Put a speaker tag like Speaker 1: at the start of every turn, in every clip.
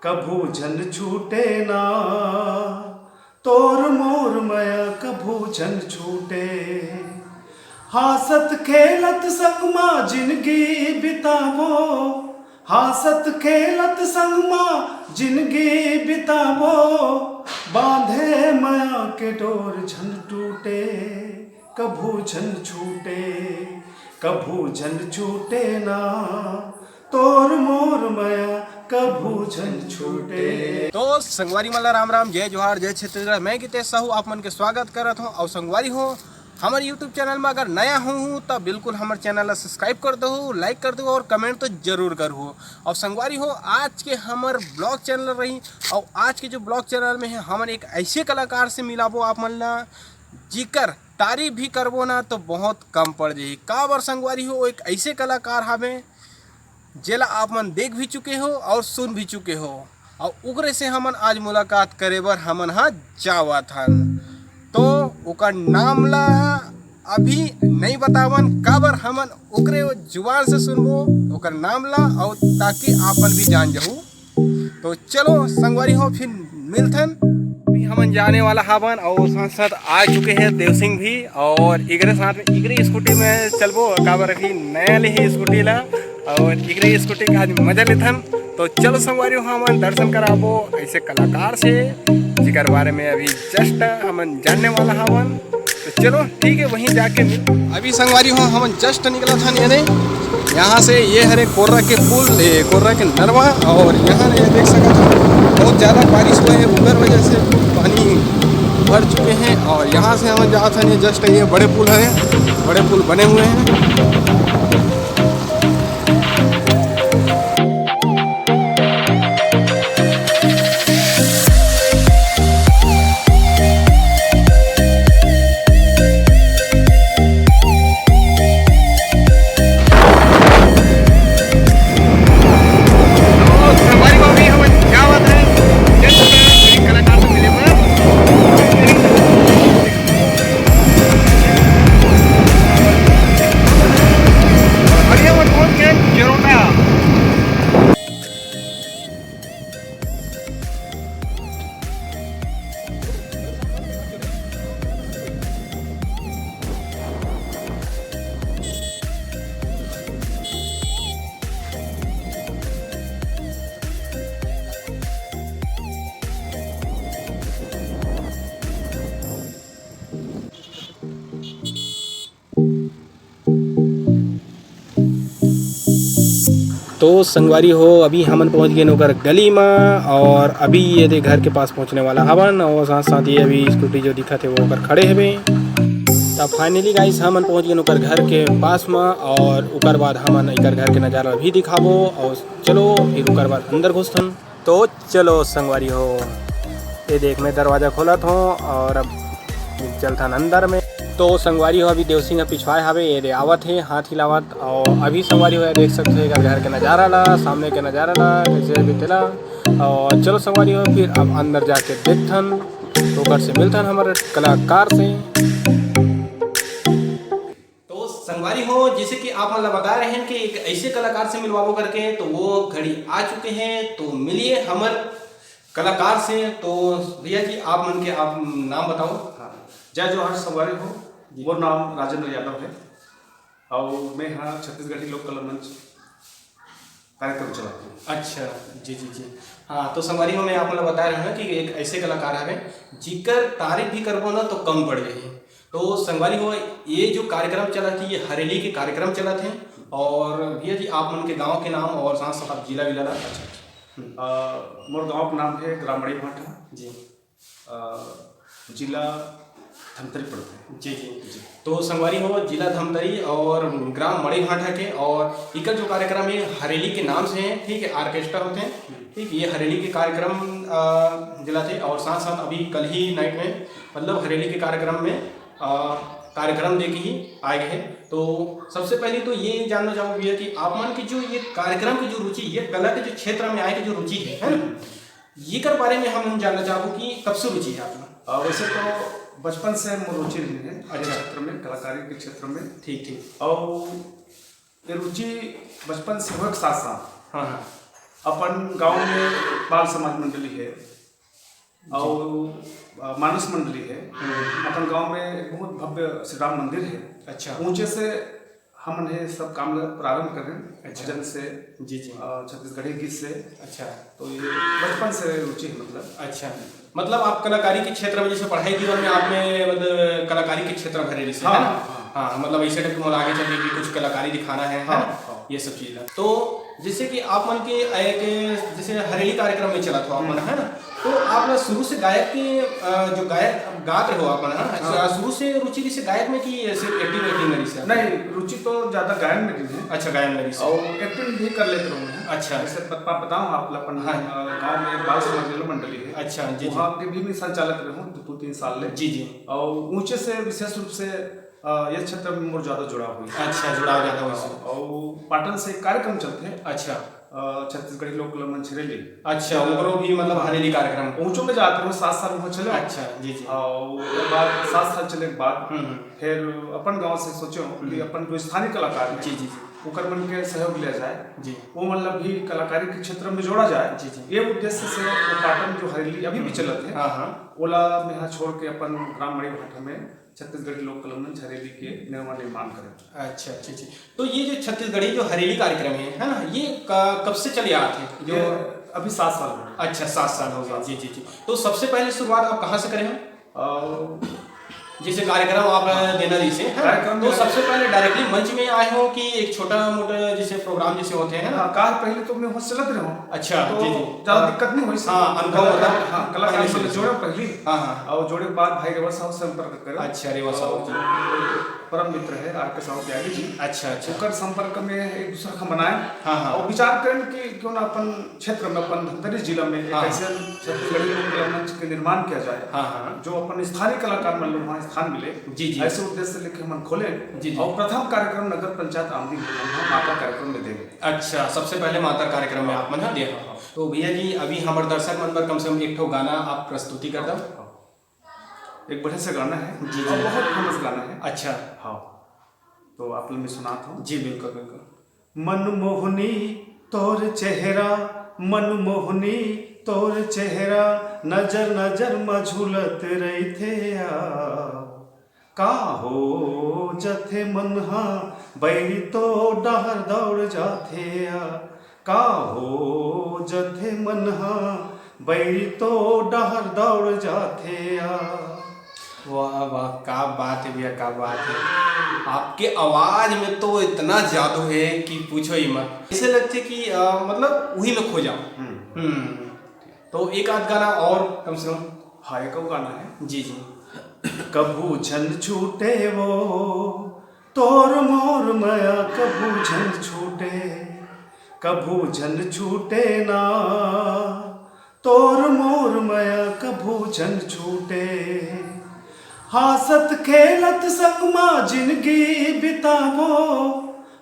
Speaker 1: कभू झन छूटे ना, तोर मोर माया कभू झन छूटे। हासत खेलत संग माँ जिंदगी बितावो, हासत खेलत संग माँ जिंदगी बितावो। बांधे माया के डोर झन टूटे, कभू झन छूटे, कभू झन छूटे ना, तोर मोर माया कभू झन छूटे।
Speaker 2: तो संगवारी मला राम राम, जय जोहार, जय छत्तीसगढ़। मैं गितेश साहू आप मन के स्वागत करत हूँ। और संगवारी हो हमारे यूट्यूब चैनल में अगर नया हूँ तो बिल्कुल हमारे चैनल सब्सक्राइब कर दो, लाइक कर दो और कमेंट तो जरूर करो। और संगवारी हो आज के हमारे ब्लॉग चैनल रही, और आज के जो ब्लॉग चैनल में है हमारे एक ऐसे कलाकार से मिलाबो आप मन ला, जिकर तारीफ भी करबो ना तो बहुत कम पड़ जाए। का बार संगवारी हो एक ऐसे कलाकार हमें जेला आप मन देख भी चुके हो और सुन भी चुके हो, और उगरे से हमन आज मुलाकात करे बर हमन हा जावत हन। तो ओकर नाम ला अभी नहीं बतावन, काबर हमन उकरे जुबान से सुनबो ओकर नाम ला, और ताकि आपन भी जान जाहू। तो चलो संगवारी हो फिर मिलथन। अभी हमन जाने वाला हवन और साथ साथ आ चुके हैं देव सिंह भी, और इगरे साथ में इगरे स्कूटी में चलबो, काबर अभी नया ले ही स्कूटी ला और इगरे स्कूटी का आज मजा लेथन। तो चलो संगवारी हो हमन दर्शन कराबो ऐसे कलाकार से जिकर बारे में अभी जस्ट हमन जानने वाला हवन। तो चलो ठीक है, वहीं जाके मिल। अभी संगवारी हो हमन जस्ट निकला था यानी यहाँ से, ये हरे कोर्रा के पुल, कोर्रा के नरवा, और यहाँ ये देख सकते हो बहुत ज़्यादा बारिश हुआ है, उधर वजह से पानी भर चुके हैं। और यहाँ से हम जहाँ था जस्ट ये बड़े पुल है, बड़े पुल बने हुए हैं। तो संगवारी हो अभी हमन पहुंच गए नौकर गली में, और अभी ये घर के पास पहुंचने वाला हवन, और साथ साथ ये अभी स्कूटी जो दिखा थे वो ओकर खड़े हवे। तब फाइनली गाइस हमन पहुंच गए नौकर घर के पास में, और उकर बाद हमन इकर घर के नज़ारा भी दिखाबो। और चलो फिर उकर बाद अंदर घुसथन। तो चलो संगवारी हो, ये देख मैं दरवाज़ा खोलत हूँ और अब चलथन अंदर में। तो संगवारी हो अभी देव सिंह पिछवाए हवे, ये आवत है हाथ हिलावत। और अभी संगवारी हो देख सकते हो घर के नज़ारा ला, सामने के नज़ारा ला कैसे बीतेला। और चलो संगवारी हो फिर अब अंदर जाके देखथन, तो घर से मिलथन हमारे कलाकार से। तो संगवारी हो जैसे कि आप मतलब बता रहे हैं कि एक ऐसे कलाकार से मिलवाबो करके, तो वो घड़ी आ चुके हैं। तो मिलिए हमारे कलाकार से। तो भैया जी आप मन के आप नाम बताओ।
Speaker 1: जय जोहार संगवारी हो, मोर नाम राजेंद्र यादव है और मैं यहाँ छत्तीसगढ़ी लोक कला मंच कार्यक्रम चलाता हूँ।
Speaker 2: अच्छा जी जी जी हाँ। तो संगवारी हो मैं आप लोग बता रहे हैं कि एक ऐसे कलाकार है जिकर तारीफ भी करबो ना तो कम पड़ जाए। तो संगवारी हो ये जो कार्यक्रम चला थी ये हरेली के कार्यक्रम चला थे। और भैया जी आप मन के गांव के नाम और साथ साथ जिला विला। अच्छा
Speaker 1: मोर गाँव का नाम है ग्राम मड़ई भाटा
Speaker 2: जी,
Speaker 1: जिला धमतरी पड़ता है।
Speaker 2: जी जी जी। तो संगवारी हो जिला धमतरी और ग्राम मड़ई भाटा के, और इकर जो कार्यक्रम है हरेली के नाम से है, ठीक है, ऑर्केस्ट्रा होते हैं, ठीक। ये हरेली के कार्यक्रम जिला थे। और साथ साथ अभी कल ही नाइट में मतलब हरेली के कार्यक्रम में कार्यक्रम दे के ही आए हैं। तो सबसे पहले तो ये जानना चाहूँ भैया कि आप मन की जो ये कार्यक्रम की जो रुचि, ये कला के जो क्षेत्र में आए की जो रुचि है ना, ये कर बारे में हम जानना चाहूँ कि कब से रुचि है आपका।
Speaker 1: वैसे तो बचपन से रुचि रही है क्षेत्र में, कलाकारी के क्षेत्र में।
Speaker 2: ठीक ठीक।
Speaker 1: और ये रुचि बचपन से हो साथ साथ।
Speaker 2: हाँ हाँ।
Speaker 1: अपन गांव में बाल समाज मंडली है और मानस मंडली है। अपन गांव में एक बहुत भव्य श्री राम मंदिर है।
Speaker 2: अच्छा।
Speaker 1: ऊंचे से हम ये सब काम प्रारंभ कर रहे हैं।
Speaker 2: अच्छा।
Speaker 1: भजन से
Speaker 2: जी जी।
Speaker 1: छत्तीसगढ़ी गीत से।
Speaker 2: अच्छा।
Speaker 1: तो ये बचपन से रुचि है मतलब।
Speaker 2: अच्छा, मतलब आप कलाकारी के क्षेत्र में, जैसे पढ़ाई जीवन में आपने मतलब कलाकारी के क्षेत्र में भरे से, है ना? हाँ, मतलब ऐसे टाइप में आगे चल के कुछ कलाकारी दिखाना है ना? ये सब चीज़ है। तो जैसे कि आप मन के एक जैसे हरेली कार्यक्रम में चला था आप मन, है ना? तो आप ना शुरू से गायक के जो गायक गाते हो आप मन, हाँ, शुरू से रुचि जैसे गायक में कि सिर्फ एक्टिंग में से?
Speaker 1: नहीं, रुचि तो ज्यादा गायन में नहीं है।
Speaker 2: अच्छा, गायन में
Speaker 1: और एक्टिंग भी कर लेते रहूँ।
Speaker 2: अच्छा।
Speaker 1: जैसे बताऊँ आप अपन गाँव में एक बाल समाज मंडली है।
Speaker 2: अच्छा जी।
Speaker 1: वहाँ के भी मैं संचालक रहा हूँ 2-3 साल ले।
Speaker 2: जी जी।
Speaker 1: और ऊंचे से विशेष रूप से ये क्षेत्र में मोर ज्यादा जुड़ा हुई।
Speaker 2: अच्छा, जुड़ाव ज्यादा हुआ।
Speaker 1: और पाटन से कार्यक्रम चलते हैं।
Speaker 2: अच्छा।
Speaker 1: छत्तीसगढ़ी लोक कला मंच हरेली।
Speaker 2: अच्छा, उनको भी मतलब हरेली कार्यक्रम
Speaker 1: ऊंचों में जाते हो 7 साल वहाँ चले।
Speaker 2: अच्छा जी जी।
Speaker 1: और उसके बाद 7 साल चले के बाद फिर अपन गांव से सोचो कि अपन जो स्थानीय कलाकार है
Speaker 2: जी जी,
Speaker 1: ओकर मन के सहयोग लिया जाए
Speaker 2: जी,
Speaker 1: वो मतलब भी कलाकारी के क्षेत्र में जोड़ा जाए।
Speaker 2: जी जी।
Speaker 1: ये उद्देश्य से वो पाटन जो हरेली अभी भी चलत है।
Speaker 2: हाँ हाँ।
Speaker 1: ओला में यहाँ छोड़ के अपन ग्राम मणि भाटा में छत्तीसगढ़ी लोक कला मंच हरेली के निर्माण करें।
Speaker 2: अच्छा अच्छा अच्छा। तो ये जो छत्तीसगढ़ी जो हरेली कार्यक्रम है ना, ये कब से चले आते हैं?
Speaker 1: जो अभी 7 साल हो गए।
Speaker 2: अच्छा, 7 साल हो गए। जी जी जी। तो सबसे पहले शुरुआत आप कहाँ से करें हैं? जैसे कार्यक्रम आप देना जैसे कार्यक्रम, तो सबसे पहले डायरेक्टली मंच में आए हो कि एक छोटा मोटा जैसे प्रोग्राम जैसे होते हैं ना?
Speaker 1: कार पहले तो मैं वहाँ चलत रहा हूँ। अच्छा
Speaker 2: तो जी जी।
Speaker 1: ज्यादा दिक्कत नहीं हुई।
Speaker 2: हाँ, अनुभव होता है।
Speaker 1: हाँ, कलाकार से जोड़े पहली।
Speaker 2: हाँ हाँ।
Speaker 1: और जोड़े के बाद भाई रेवा साहब से संपर्क करे।
Speaker 2: अच्छा, रेवा साहब जी
Speaker 1: परम मित्र है आर.के. साहू त्यागी जी।
Speaker 2: अच्छा अच्छा।
Speaker 1: ओकर संपर्क में एक दूसरा का बनाए।
Speaker 2: हाँ हाँ।
Speaker 1: और विचार करें कि क्यों ना अपन क्षेत्र में अपन धमतरी जिला में एक ऐसे छत्तीसगढ़ी लोक कला मंच के निर्माण किया जाए।
Speaker 2: हाँ हाँ।
Speaker 1: जो अपन स्थानीय कलाकार मन लोग वहाँ स्थान मिले।
Speaker 2: जी जी।
Speaker 1: ऐसे उद्देश्य से लेके हम खोले।
Speaker 2: जी जी।
Speaker 1: और प्रथम कार्यक्रम नगर पंचायत आमदी माता कार्यक्रम में देंगे।
Speaker 2: अच्छा, सबसे पहले माता कार्यक्रम में आप मन दिया। तो भैया जी अभी हमारे दर्शक मन पर कम से कम एक ठो गाना आप प्रस्तुति कर दो।
Speaker 1: एक बढ़िया से गाना है
Speaker 2: जी
Speaker 1: और बहुत फेमस गाना है।
Speaker 2: अच्छा।
Speaker 1: हाँ, तो आप लोग मैं सुनाता हूँ।
Speaker 2: जी बिल्कुल बिल्कुल।
Speaker 1: मनमोहनी तोर चेहरा, मनमोहनी तोर चेहरा, नजर नजर में झूलत रही थे का हो जथे मनहा बैरी तो डहर दौड़ जाथे का हो जथे मनहा बैरी तो डहर दौड़ जाथे।
Speaker 2: वाह वाह, क्या बात है भैया, क्या बात है। आपके आवाज में तो इतना जादू है कि पूछो ही मत। ऐसे लगते कि मतलब वही में खो जाओ। तो एक आध गाना और कम से कम।
Speaker 1: हाँ, एक और गाना है।
Speaker 2: जी जी।
Speaker 1: कभू झन छूटे वो तोर मोर माया, कभू झन छूटे, कभू झन छूटे ना तोर मोर माया, कभू झन छूटे। हासत खेलत संग माँ जिंदगी बितावो,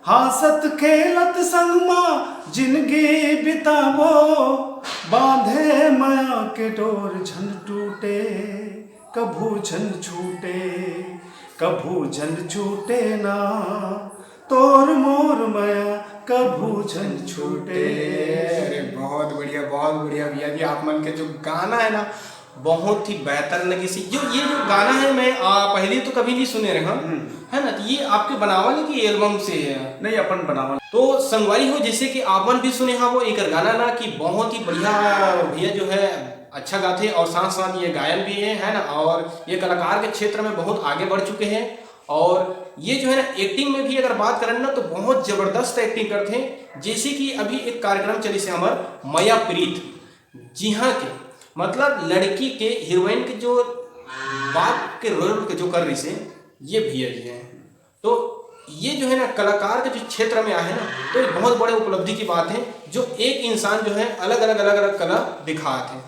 Speaker 1: हासत खेलत संग माँ जिंदगी बितावो, बांधे माया के डोर झन टूटे, कभू झन छूटे, कभू झन छूटे ना तोर मोर माया, कभू झन छूटे।
Speaker 2: अरे बहुत बढ़िया भैया जी। आप मन के जो गाना है ना बहुत ही बेहतर लगी सी। जो ये जो गाना है मैं पहले तो कभी नहीं सुने रहे है ना? तो ये आपके बनावल की एल्बम से है?
Speaker 1: नहीं, अपन बनावल।
Speaker 2: तो संगवारी हो जैसे कि आपन भी सुने हाँ वो एक गाना ना कि बहुत ही बढ़िया भैया जो है अच्छा गाते और साथ साथ ये गायन भी है ना? और ये कलाकार के क्षेत्र में बहुत आगे बढ़ चुके हैं। और ये जो है ना एक्टिंग में भी अगर बात करें ना तो बहुत जबरदस्त एक्टिंग करते हैं। जैसे कि अभी एक कार्यक्रम चली से हमार मया प्रीत, जी हाँ के मतलब लड़की के हीरोइन के जो बाप के रोल के जो कर रही से ये भैया जी हैं। तो ये जो है ना कलाकार के जो क्षेत्र में आए ना तो ये बहुत बड़े उपलब्धि की बात है जो एक इंसान जो है अलग अलग कला दिखाते हैं।